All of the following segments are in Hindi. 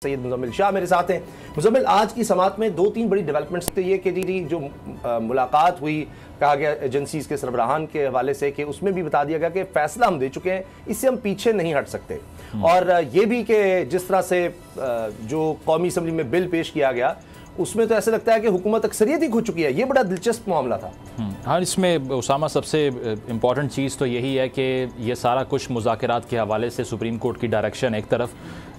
सैयद मुजम्मिल शाह मेरे साथ हैं। मुजम्मिल, आज की समात में दो तीन बड़ी डेवलपमेंट्स तो ये कि जी जो मुलाकात हुई, कहा गया एजेंसीज के सरबराहान के हवाले से कि उसमें भी बता दिया गया कि फैसला हम दे चुके हैं, इससे हम पीछे नहीं हट सकते। और ये भी कि जिस तरह से जो कौमी असम्बली में बिल पेश किया गया उसमें तो ऐसा लगता है कि हुकूमत अक्सरियत ही खो चुकी है। ये बड़ा दिलचस्प मामला था। हाँ, इसमें उसामा सबसे इम्पॉर्टेंट चीज़ तो यही है कि ये सारा कुछ मुज़ाकरात के हवाले से सुप्रीम कोर्ट की डायरेक्शन एक तरफ,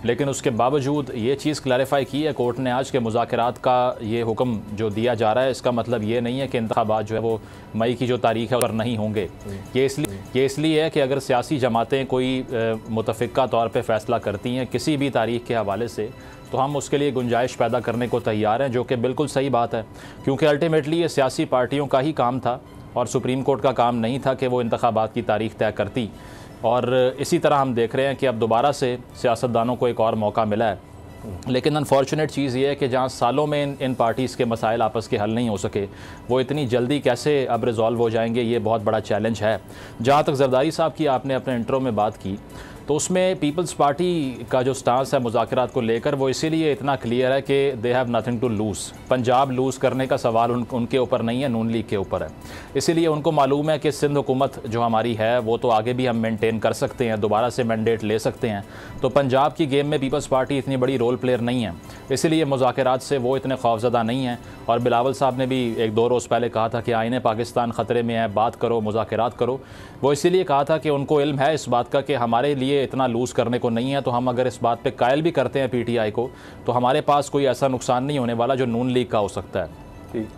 लेकिन उसके बावजूद ये चीज़ क्लैरिफाई की है कोर्ट ने आज के मुज़ाकरात का ये हुक्म जो दिया जा रहा है, इसका मतलब ये नहीं है कि इंतखाबात जो है वो मई की जो तारीख है उस पर नहीं होंगे। ये इसलिए है कि अगर सियासी जमातें कोई मुतफ़िक़ा तौर पर फ़ैसला करती हैं किसी भी तारीख के हवाले से, तो हम उसके लिए गुंजाइश पैदा करने को तैयार हैं, जो कि बिल्कुल सही बात है, क्योंकि अल्टीमेटली ये सियासी पार्टियों का ही काम था और सुप्रीम कोर्ट का काम नहीं था कि वो इंतखाबात की तारीख तय करती। और इसी तरह हम देख रहे हैं कि अब दोबारा से सियासतदानों को एक और मौका मिला है। लेकिन अनफॉर्चुनेट चीज़ ये है कि जहाँ सालों में इन पार्टीज़ के मसाइल आपस के हल नहीं हो सके, वो इतनी जल्दी कैसे अब रिजॉल्व हो जाएंगे, ये बहुत बड़ा चैलेंज है। जहाँ तक जरदारी साहब की आपने अपने इंट्रो में बात की, तो उसमें पीपल्स पार्टी का जो स्टांस है मुज़ाकरात को लेकर वो इसीलिए इतना क्लियर है कि they have nothing to lose. Punjab lose करने का सवाल उनके ऊपर नहीं है, नून लीग के ऊपर है। इसीलिए उनको मालूम है कि सिंध हुकूमत जो हमारी है वो तो आगे भी हम मेंटेन कर सकते हैं, दोबारा से मैंडेट ले सकते हैं। तो पंजाब की गेम में पीपल्स पार्टी इतनी बड़ी रोल प्लेयर नहीं है, इसीलिए मुज़ाकरात से वो इतने खौफज़दा नहीं हैं। और बिलावल साहब ने भी एक दो रोज़ पहले कहा था कि आईने पाकिस्तान ख़तरे में है, बात करो, मुज़ाकरात करो। वो इसीलिए कहा था कि उनको इल्म है इस बात का कि हमारे लिए इतना लूज़ करने को नहीं है, तो हम अगर इस बात पे कायल भी करते हैं पीटीआई को, तो हमारे पास कोई ऐसा नुकसान नहीं होने वाला जो नून लीग का हो सकता है।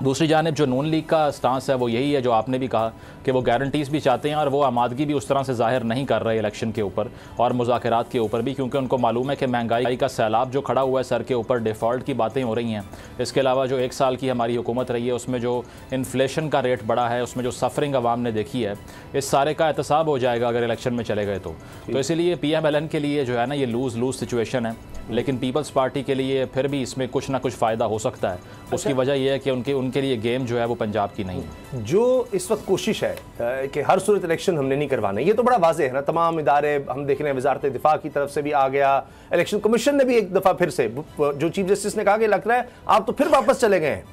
दूसरी जानिब जो नून लीग का स्टांस है वो यही है जो आपने भी कहा कि वो गारंटीज़ भी चाहते हैं और वो आमादगी भी उस तरह से जाहिर नहीं कर रहे इलेक्शन के ऊपर और मुज़ाकरात के ऊपर भी, क्योंकि उनको मालूम है कि महंगाई का सैलाब जो खड़ा हुआ है सर के ऊपर, डिफ़ॉल्ट की बातें हो रही हैं। इसके अलावा जो एक साल की हमारी हुकूमत रही है उसमें जो इन्फ्लेशन का रेट बढ़ा है, उसमें जो सफरिंग आवाम ने देखी है, इस सारे का एहतसाब हो जाएगा अगर इलेक्शन में चले गए तो इसीलिए PMLN के लिए जो है ना ये लूज़ लूज़ सिचुएशन है। लेकिन पीपल्स पार्टी के लिए फिर भी इसमें कुछ ना कुछ फ़ायदा हो सकता है। उसकी वजह यह है कि उनके लिए गेम जो है वो पंजाब की नहीं है। जो इस वक्त कोशिश है कि हर सूरत इलेक्शन हमने नहीं करवाना, ये तो बड़ा वाज़ेह है ना। तमाम इदारे हम देख रहे हैं, वजारत दिफा की तरफ से भी आ गया, इलेक्शन कमीशन ने भी एक दफ़ा फिर से, जो चीफ जस्टिस ने कहा कि लग रहा है आप तो फिर वापस चले गए हैं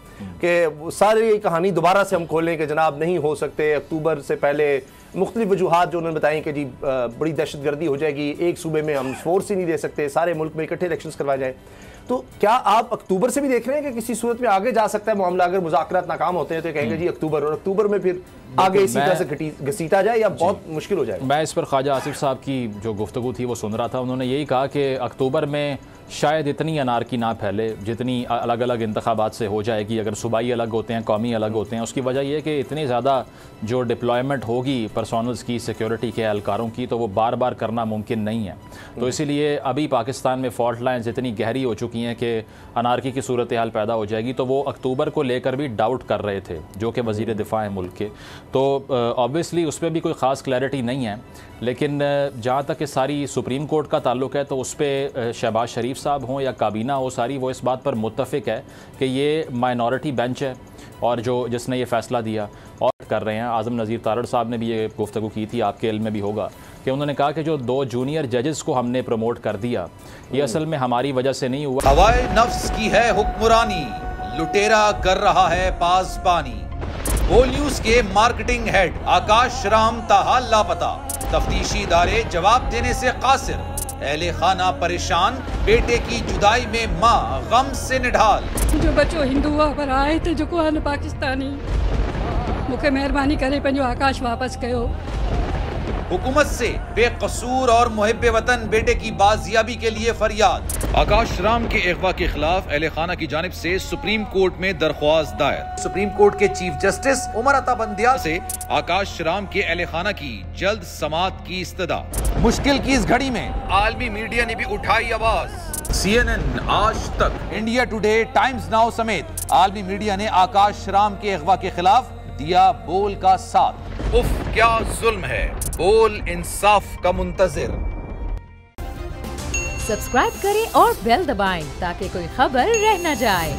कि सारी कहानी दोबारा से हम खोलें कि जनाब नहीं हो सकते, अक्टूबर से पहले मुख्तलिफ वजूहात जो उन्होंने बताई कि जी बड़ी दहशतगर्दी हो जाएगी, एक सूबे में हम फोर्स ही नहीं दे सकते, सारे मुल्क में इकट्ठे इलेक्शंस करवाए जाए। तो क्या आप अक्टूबर से भी देख रहे हैं कि किसी सूरत में आगे जा सकता है मामला? अगर मुज़ाकरात नाकाम होते हैं तो कहेंगे जी अक्टूबर, और अक्टूबर में फिर आगे इसी तरह से घसीटा जाए या बहुत मुश्किल हो जाए? मैं इस पर ख्वाजा आसिफ साहब की जो गुफ्तगू थी वो सुन रहा था। उन्होंने यही कहा कि अक्टूबर में शायद इतनी अनारकी ना फैले जितनी अलग अलग इंतखाबात से हो जाएगी। अगर सूबाई अलग होते हैं, कौमी अलग होते हैं, उसकी वजह यह है कि इतनी ज़्यादा जो डिप्लॉयमेंट होगी पर्सोनल्स की, सिक्योरिटी के एहलकारों की, तो वो बार बार करना मुमकिन नहीं है। तो इसीलिए अभी पाकिस्तान में फॉल्ट लाइन्स इतनी गहरी हो चुकी हैं कि अनारकी की सूरत हाल पैदा हो जाएगी। तो वो अक्टूबर को लेकर भी डाउट कर रहे थे, जो कि वज़ीर दिफा है मुल्क के। तो ऑब्वियसली उस पर भी कोई ख़ास क्लैरिटी नहीं है। लेकिन जहाँ तक कि सारी सुप्रीम कोर्ट का ताल्लुक है, तो उस पर शहबाज शरीफ साहब हों या काबीना हो, सारी वो इस बात पर मुत्तफ़िक है कि ये माइनॉरिटी बेंच है और जिसने ये फ़ैसला दिया और कर रहे हैं। आज़म नज़ीर तारड़ साहब ने भी ये गुफ्तगू की थी, आपके इल्म में भी होगा, कि उन्होंने कहा कि जो 2 जूनियर जजेस को हमने प्रमोट कर दिया, ये असल में हमारी वजह से नहीं हुआ। हवाए नफ्स की है हुक्मरानी, लुटेरा कर रहा है पासबानी। बोल न्यूज के मार्केटिंग हेड आकाश राम ताहा लापता, तफ्तीशी इदारे जवाब देने से कासिर, अहले खाना परेशान, बेटे की जुदाई में माँ गम से निढाल। जो बच्चो हिंदू पर आए थे जो को पाकिस्तानी, मुझे मेहरबानी करे पंहिंजो आकाश वापस कयो। हुकूमत से बेकसूर और मुहिब्बे वतन बेटे की बाजियाबी के लिए फरियाद। आकाश राम के अगवा के खिलाफ अहले खाना की जानिब से सुप्रीम कोर्ट में दरख्वास्त दायर। सुप्रीम कोर्ट के चीफ जस्टिस उमर अता बंदियाल से आकाश राम के अहले खाना की जल्द समाअत की इस्तदा। मुश्किल की इस घड़ी में आलमी मीडिया ने भी उठाई आवाज। CNN, आज तक, इंडिया टुडे, टाइम्स नाउ समेत आलमी मीडिया ने आकाश राम के अगवा के खिलाफ दिया बोल का साथ। उफ क्या जुल्म है, बोल इंसाफ का मुंतजिर। सब्सक्राइब करें और बेल दबाएं ताकि कोई खबर रह न जाए।